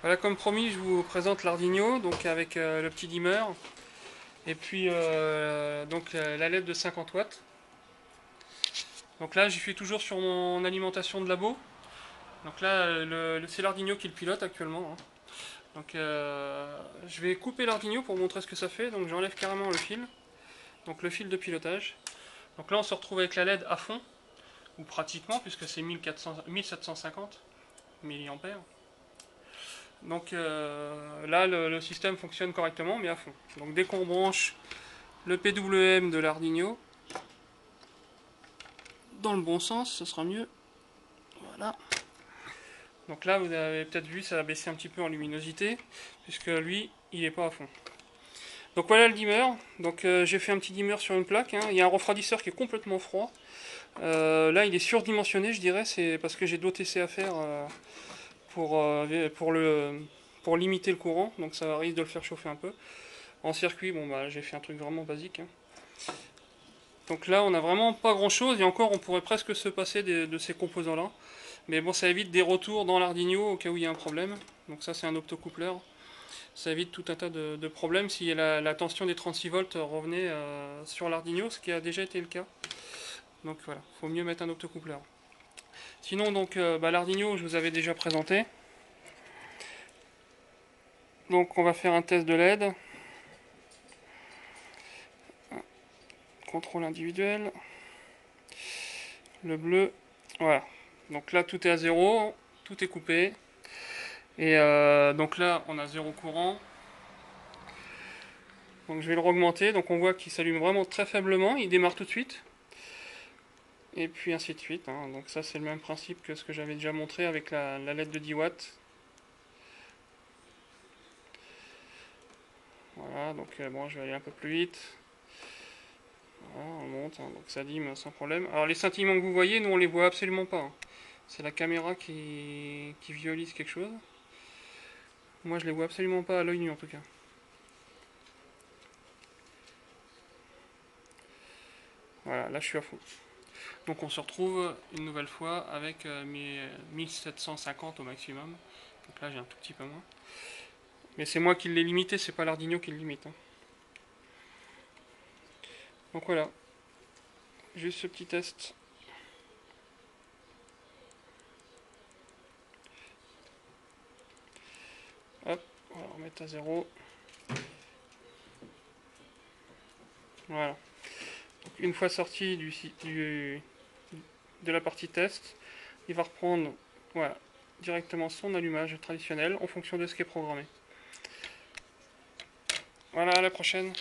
Voilà, comme promis, je vous présente l'Arduino, donc avec le petit dimmer, et puis la LED de 50 watts. Donc là, j'y suis toujours sur mon alimentation de labo. Donc là, c'est l'Arduino qui le pilote actuellement, hein. Donc je vais couper l'Arduino pour vous montrer ce que ça fait. Donc j'enlève carrément le fil, donc le fil de pilotage. Donc là, on se retrouve avec la LED à fond, ou pratiquement, puisque c'est 1750 milliampères. Donc là, le système fonctionne correctement, mais à fond. Donc dès qu'on branche le PWM de l'Arduino dans le bon sens, ce sera mieux. Voilà. Donc là, vous avez peut-être vu, ça a baissé un petit peu en luminosité, puisque lui, il n'est pas à fond. Donc voilà le dimmer. Donc j'ai fait un petit dimmer sur une plaque, hein. Il y a un refroidisseur qui est complètement froid. Là, il est surdimensionné, je dirais. C'est parce que j'ai d'OTC à faire pour limiter le courant. Donc ça risque de le faire chauffer un peu. En circuit, bon bah j'ai fait un truc vraiment basique, hein. Donc là, on n'a vraiment pas grand chose, et encore, on pourrait presque se passer de ces composants-là. Mais bon, ça évite des retours dans l'Arduino au cas où il y a un problème. Donc ça, c'est un optocoupleur. Ça évite tout un tas de problèmes si la tension des 36 volts revenait sur l'Arduino, ce qui a déjà été le cas. Donc voilà, il faut mieux mettre un optocoupleur. Sinon, donc, l'Arduino, je vous avais déjà présenté. Donc on va faire un test de LED. Contrôle individuel. Le bleu. Voilà. Donc là, tout est à zéro. Tout est coupé. Et donc là, on a zéro courant. Donc je vais le augmenter. Donc on voit qu'il s'allume vraiment très faiblement. Il démarre tout de suite. Et puis ainsi de suite, hein. Donc ça, c'est le même principe que ce que j'avais déjà montré avec la LED de 10 watts. Voilà, donc bon, je vais aller un peu plus vite. Voilà, on monte, hein. Donc ça dîme sans problème. Alors les scintillements que vous voyez, nous on les voit absolument pas, hein. C'est la caméra qui visualise quelque chose. Moi je les vois absolument pas à l'œil nu en tout cas. Voilà, là je suis à fond. Donc on se retrouve une nouvelle fois avec mes 1750 au maximum. Donc là j'ai un tout petit peu moins. Mais c'est moi qui l'ai limité, c'est pas l'Arduino qui le limite, hein. Donc voilà, juste ce petit test. Hop, on va remettre à zéro. Voilà. Donc une fois sorti de la partie test, il va reprendre, voilà, directement son allumage traditionnel en fonction de ce qui est programmé. Voilà, à la prochaine.